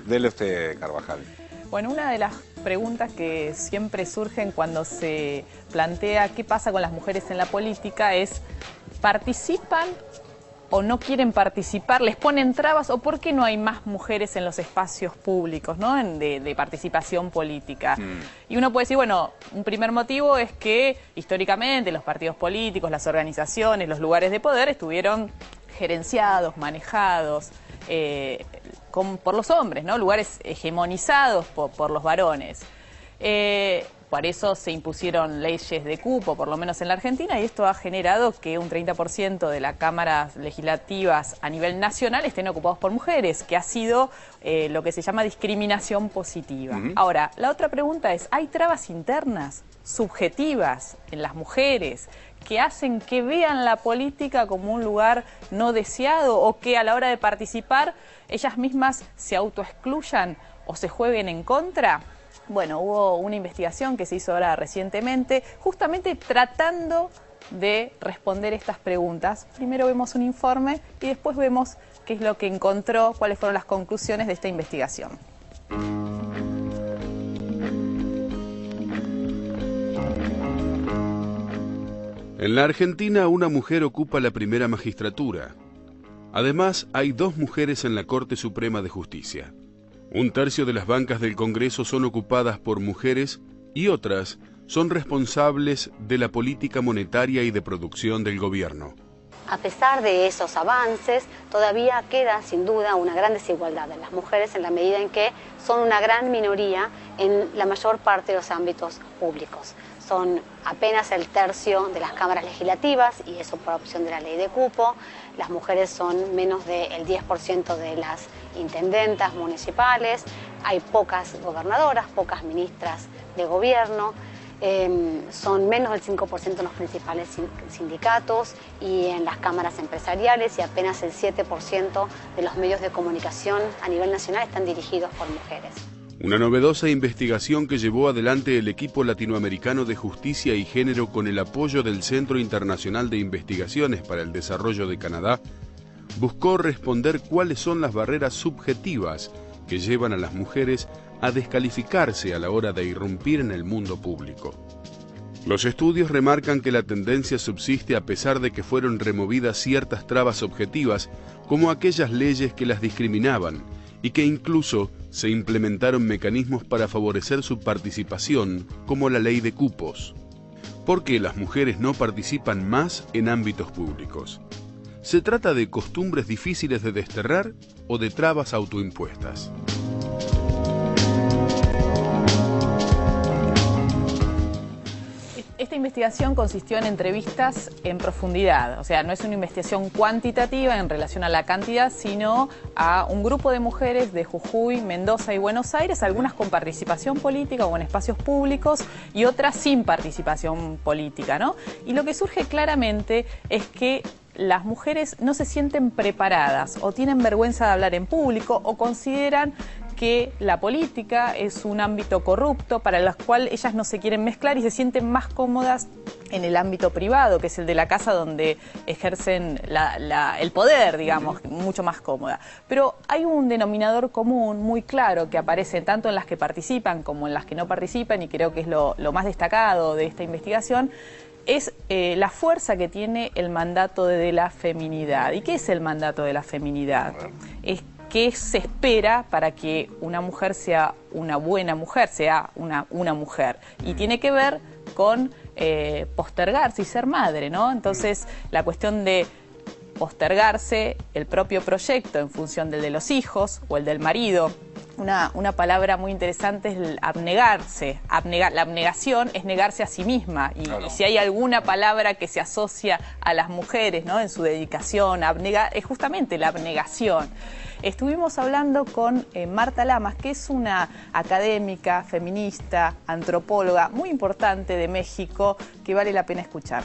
Dele usted, Carvajal. Bueno, una de las preguntas que siempre surgen cuando se plantea qué pasa con las mujeres en la política es, ¿participan o no quieren participar? ¿Les ponen trabas o por qué no hay más mujeres en los espacios públicos, ¿no? de participación política? Y uno puede decir, bueno, un primer motivo es que históricamente los partidos políticos, las organizaciones, los lugares de poder estuvieron gerenciados, manejados por los hombres, ¿no? Lugares hegemonizados por los varones. Por eso se impusieron leyes de cupo, por lo menos en la Argentina, y esto ha generado que un 30% de las cámaras legislativas a nivel nacional estén ocupados por mujeres, que ha sido lo que se llama discriminación positiva. Ahora, la otra pregunta es, ¿hay trabas internas, subjetivas, en las mujeres, que hacen que vean la política como un lugar no deseado o que a la hora de participar ellas mismas se autoexcluyan o se jueguen en contra? Bueno, hubo una investigación que se hizo ahora recientemente, justamente tratando de responder estas preguntas. Primero vemos un informe y después vemos qué es lo que encontró, cuáles fueron las conclusiones de esta investigación. En la Argentina, una mujer ocupa la primera magistratura. Además, hay 2 mujeres en la Corte Suprema de Justicia. 1/3 de las bancas del Congreso son ocupadas por mujeres y otras son responsables de la política monetaria y de producción del gobierno. A pesar de esos avances, todavía queda sin duda una gran desigualdad en las mujeres en la medida en que son una gran minoría en la mayor parte de los ámbitos públicos. Son apenas el 1/3 de las cámaras legislativas y eso por opción de la ley de cupo. Las mujeres son menos del 10% de las intendentas municipales. Hay pocas gobernadoras, pocas ministras de gobierno. Son menos del 5% en los principales sindicatos y en las cámaras empresariales y apenas el 7% de los medios de comunicación a nivel nacional están dirigidos por mujeres. Una novedosa investigación que llevó adelante el equipo latinoamericano de justicia y género con el apoyo del Centro Internacional de Investigaciones para el Desarrollo de Canadá, buscó responder cuáles son las barreras subjetivas que llevan a las mujeres a descalificarse a la hora de irrumpir en el mundo público. Los estudios remarcan que la tendencia subsiste a pesar de que fueron removidas ciertas trabas objetivas, como aquellas leyes que las discriminaban, y que incluso se implementaron mecanismos para favorecer su participación, como la ley de cupos. ¿Por qué las mujeres no participan más en ámbitos públicos? ¿Se trata de costumbres difíciles de desterrar o de trabas autoimpuestas? Esta investigación consistió en entrevistas en profundidad, o sea, no es una investigación cuantitativa en relación a la cantidad, sino a un grupo de mujeres de Jujuy, Mendoza y Buenos Aires, algunas con participación política o en espacios públicos y otras sin participación política, ¿no? Y lo que surge claramente es que las mujeres no se sienten preparadas o tienen vergüenza de hablar en público o consideran que la política es un ámbito corrupto para el cual ellas no se quieren mezclar y se sienten más cómodas en el ámbito privado, que es el de la casa donde ejercen el poder, digamos, mucho más cómoda. Pero hay un denominador común muy claro que aparece tanto en las que participan como en las que no participan y creo que es lo más destacado de esta investigación, es la fuerza que tiene el mandato de la feminidad. ¿Y qué es el mandato de la feminidad? Es qué se espera para que una mujer sea una buena mujer, sea una mujer. Y tiene que ver con postergarse y ser madre, ¿no? Entonces, la cuestión de postergarse el propio proyecto en función del de los hijos o el del marido. Una palabra muy interesante es el abnegarse. La abnegación es negarse a sí misma. Y si hay alguna palabra que se asocia a las mujeres, ¿no?, en su dedicación, es justamente la abnegación. Estuvimos hablando con Marta Lamas, que es una académica, feminista, antropóloga muy importante de México, que vale la pena escuchar.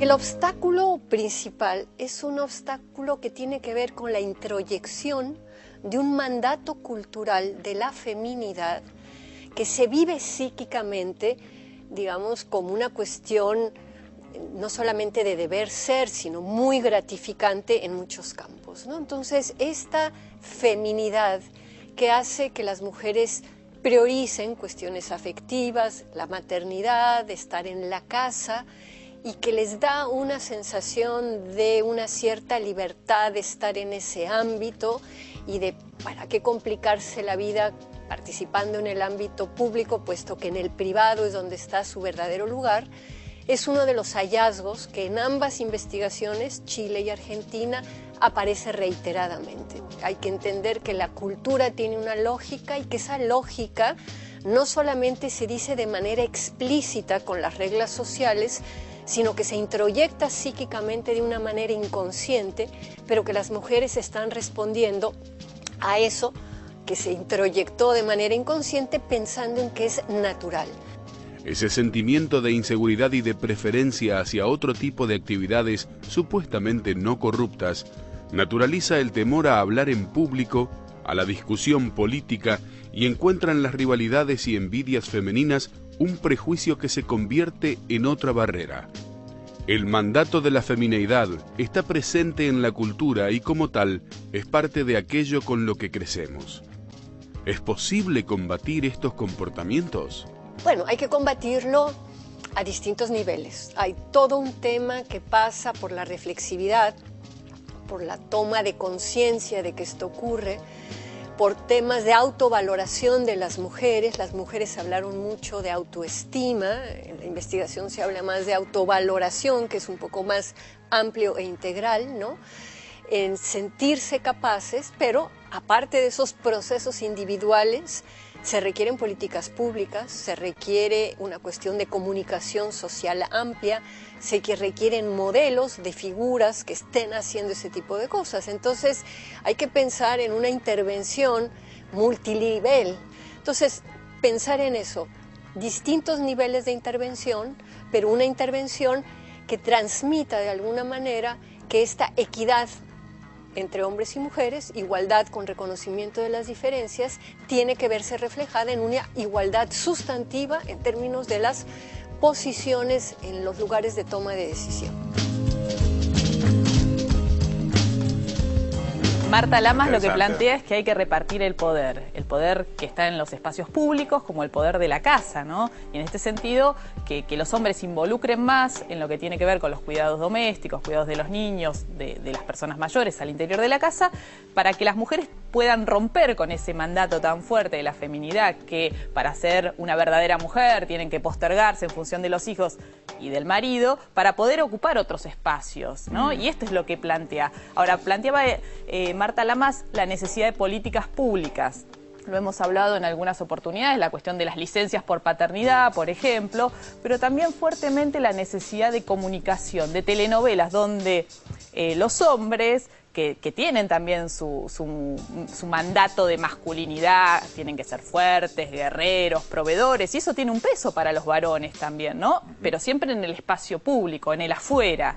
El obstáculo principal es un obstáculo que tiene que ver con la introyección de un mandato cultural de la feminidad que se vive psíquicamente, digamos, como una cuestión no solamente de deber ser, sino muy gratificante en muchos campos, ¿no? Entonces, esta feminidad que hace que las mujeres prioricen cuestiones afectivas, la maternidad, estar en la casa, y que les da una sensación de una cierta libertad de estar en ese ámbito y de para qué complicarse la vida participando en el ámbito público, puesto que en el privado es donde está su verdadero lugar, es uno de los hallazgos que en ambas investigaciones, Chile y Argentina, aparece reiteradamente. Hay que entender que la cultura tiene una lógica y que esa lógica no solamente se dice de manera explícita con las reglas sociales, sino que se introyecta psíquicamente de una manera inconsciente, pero que las mujeres están respondiendo a eso que se introyectó de manera inconsciente pensando en que es natural. Ese sentimiento de inseguridad y de preferencia hacia otro tipo de actividades supuestamente no corruptas naturaliza el temor a hablar en público, a la discusión política y encuentra en las rivalidades y envidias femeninas un prejuicio que se convierte en otra barrera. El mandato de la femineidad está presente en la cultura y como tal es parte de aquello con lo que crecemos. ¿Es posible combatir estos comportamientos? Bueno, hay que combatirlo a distintos niveles. Hay todo un tema que pasa por la reflexividad, por la toma de conciencia de que esto ocurre, por temas de autovaloración de las mujeres. Las mujeres hablaron mucho de autoestima, en la investigación se habla más de autovaloración, que es un poco más amplio e integral, ¿no? En sentirse capaces, pero aparte de esos procesos individuales, se requieren políticas públicas, se requiere una cuestión de comunicación social amplia, se requieren modelos de figuras que estén haciendo ese tipo de cosas. Entonces hay que pensar en una intervención multinivel. Entonces, pensar en eso, distintos niveles de intervención, pero una intervención que transmita de alguna manera que esta equidad entre hombres y mujeres, igualdad con reconocimiento de las diferencias, tiene que verse reflejada en una igualdad sustantiva en términos de las posiciones en los lugares de toma de decisión. Marta Lamas lo que plantea es que hay que repartir el poder que está en los espacios públicos como el poder de la casa, ¿no? Y en este sentido, que los hombres se involucren más en lo que tiene que ver con los cuidados domésticos, cuidados de los niños, de las personas mayores al interior de la casa, para que las mujeres puedan romper con ese mandato tan fuerte de la feminidad, que para ser una verdadera mujer tienen que postergarse en función de los hijos y del marido, para poder ocupar otros espacios, ¿no? Y esto es lo que plantea. Ahora, planteaba Marta Lamas la necesidad de políticas públicas. Lo hemos hablado en algunas oportunidades, la cuestión de las licencias por paternidad, por ejemplo, pero también fuertemente la necesidad de comunicación, de telenovelas, donde los hombres que tienen también su mandato de masculinidad, tienen que ser fuertes, guerreros, proveedores, y eso tiene un peso para los varones también, ¿no? Pero siempre en el espacio público, en el afuera.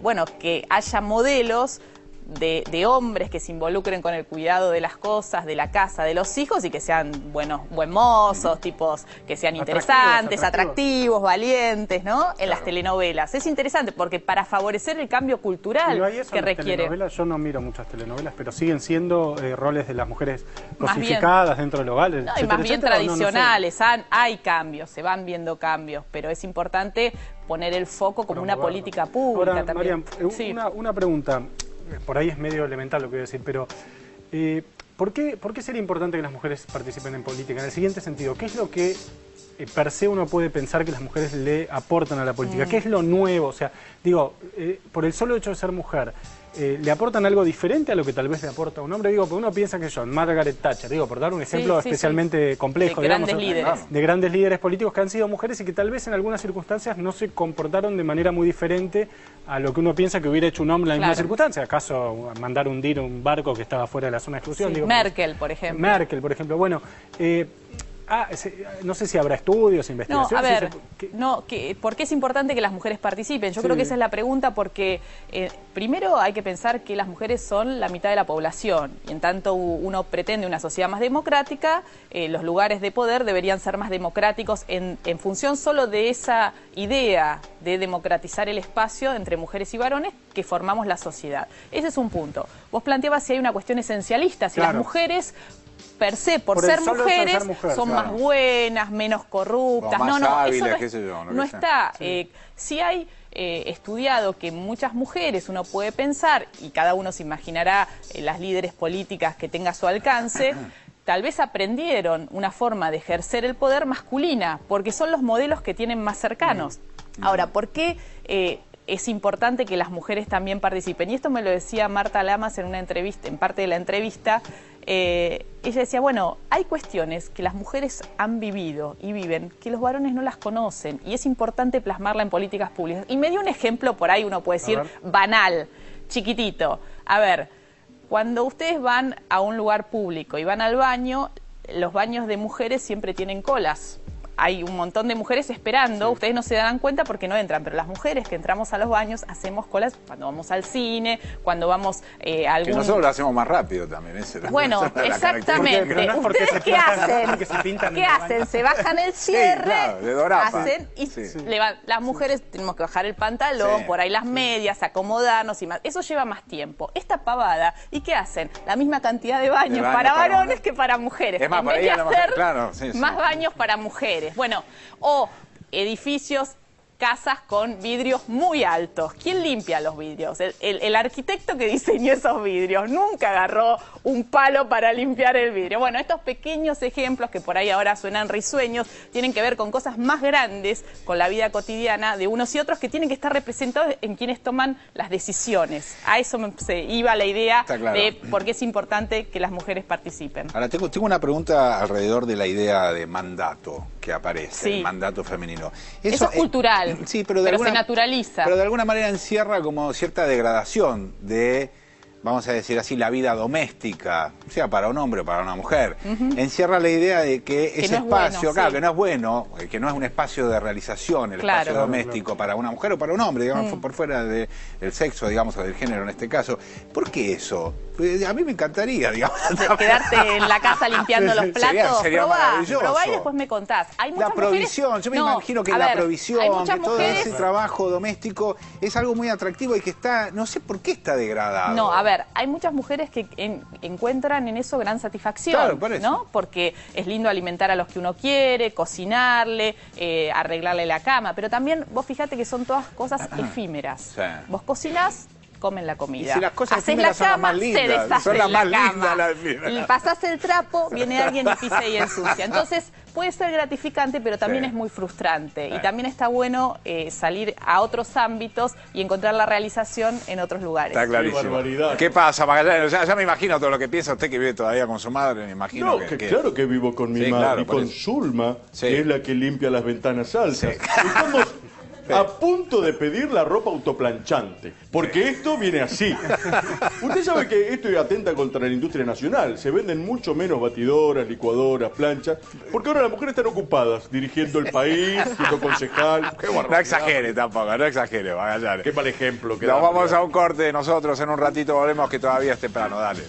Bueno, que haya modelos de hombres que se involucren con el cuidado de las cosas, de la casa, de los hijos, y que sean buen mozos, tipos que sean interesantes, atractivos, valientes, ¿no? En las telenovelas. Es interesante porque para favorecer el cambio cultural que requiere. Yo no miro muchas telenovelas, pero siguen siendo roles de las mujeres cosificadas dentro del hogar. No, y más bien tradicionales. No sé. Hay cambios, se van viendo cambios, pero es importante poner el foco como una política pública. Ahora, también. Marian, sí. una pregunta. Por ahí es medio elemental lo que voy a decir, pero ¿por qué sería importante que las mujeres participen en política? En el siguiente sentido, ¿qué es lo que per se uno puede pensar que las mujeres le aportan a la política? ¿Qué es lo nuevo? O sea, digo, por el solo hecho de ser mujer, ¿le aportan algo diferente a lo que tal vez le aporta un hombre? Digo, porque uno piensa que Margaret Thatcher, digo, por dar un ejemplo especialmente complejo, de grandes líderes. De grandes líderes políticos que han sido mujeres y que tal vez en algunas circunstancias no se comportaron de manera muy diferente a lo que uno piensa que hubiera hecho un hombre en la misma circunstancia. ¿Acaso mandar hundir un barco que estaba fuera de la zona de exclusión? Sí, digo, Merkel, por ejemplo. Merkel, por ejemplo. Bueno, no sé si habrá estudios, investigaciones. No, a ver, ¿por qué es importante que las mujeres participen? Yo creo que esa es la pregunta porque primero hay que pensar que las mujeres son la mitad de la población y en tanto uno pretende una sociedad más democrática, los lugares de poder deberían ser más democráticos en función solo de esa idea de democratizar el espacio entre mujeres y varones que formamos la sociedad. Ese es un punto. Vos planteabas si hay una cuestión esencialista, si las mujeres per se, por ser mujeres, son más buenas, menos corruptas. Más hábiles, eso no está. Sí hay estudiado que muchas mujeres, uno puede pensar, y cada uno se imaginará las líderes políticas que tenga a su alcance, tal vez aprendieron una forma de ejercer el poder masculina, porque son los modelos que tienen más cercanos. Ahora, ¿por qué es importante que las mujeres también participen? Y esto me lo decía Marta Lamas en una entrevista, en parte de la entrevista. Ella decía, bueno, hay cuestiones que las mujeres han vivido y viven que los varones no las conocen y es importante plasmarla en políticas públicas. Y me dio un ejemplo, por ahí uno puede decir banal, chiquitito. A ver, cuando ustedes van a un lugar público y van al baño, los baños de mujeres siempre tienen colas. Hay un montón de mujeres esperando, ustedes no se dan cuenta porque no entran, pero las mujeres que entramos a los baños hacemos colas cuando vamos al cine, cuando vamos a algún... Que nosotros lo hacemos más rápido también. Bueno, exactamente. ¿Ustedes qué hacen? ¿Qué hacen? Se bajan el cierre, hacen y las mujeres tenemos que bajar el pantalón, por ahí las medias, acomodarnos y más. Eso lleva más tiempo. Esta pavada, ¿y qué hacen? La misma cantidad de baños para varones que para mujeres. Es más, en para vez de hacer más baños para mujeres. Bueno, o edificios, casas con vidrios muy altos. ¿Quién limpia los vidrios? El arquitecto que diseñó esos vidrios nunca agarró un palo para limpiar el vidrio. Bueno, estos pequeños ejemplos que por ahí ahora suenan risueños tienen que ver con cosas más grandes, con la vida cotidiana de unos y otros que tienen que estar representados en quienes toman las decisiones. A eso se iba la idea de por qué es importante que las mujeres participen. Ahora, tengo una pregunta alrededor de la idea de mandato que aparece, el mandato femenino. Eso es cultural. Sí, pero se naturaliza. Pero de alguna manera encierra como cierta degradación de, vamos a decir así, la vida doméstica, sea para un hombre o para una mujer. Encierra la idea de que ese espacio, que no es bueno, que no es un espacio de realización, el espacio doméstico para una mujer o para un hombre, digamos, por fuera del sexo, digamos, o del género en este caso. ¿Por qué eso? A mí me encantaría, digamos. Quedarte en la casa limpiando los platos. Sería maravilloso. Probá y después me contás. Hay muchas la provisión, mujeres... yo me imagino que la provisión, que todo ese trabajo doméstico es algo muy atractivo y que está, no sé por qué está degradado. No, a ver, hay muchas mujeres que encuentran en eso gran satisfacción, claro, por eso. ¿No? Porque es lindo alimentar a los que uno quiere, cocinarle, arreglarle la cama, pero también vos fijate que son todas cosas efímeras. Vos cocinás, comen la comida. Y si las cosas haces la cama, se deshace la cama. Y pasás el trapo, viene alguien y pisa y ensucia. Entonces, puede ser gratificante, pero también es muy frustrante. Y también está bueno salir a otros ámbitos y encontrar la realización en otros lugares. Está clarísimo. ¿Qué pasa, Magallanes? O sea, ya me imagino todo lo que piensa usted que vive todavía con su madre, me imagino. No, claro que vivo con mi madre y con Zulma, que es la que limpia las ventanas altas. Estamos a punto de pedir la ropa autoplanchante, porque esto viene así. Usted sabe que esto atenta contra la industria nacional. Se venden mucho menos batidoras, licuadoras, planchas, porque ahora las mujeres están ocupadas dirigiendo el país, siendo concejal. No exagere tampoco, no exagere, Magallanes. Qué mal ejemplo. Nos vamos a un corte nosotros, en un ratito volvemos, que todavía es temprano, dale.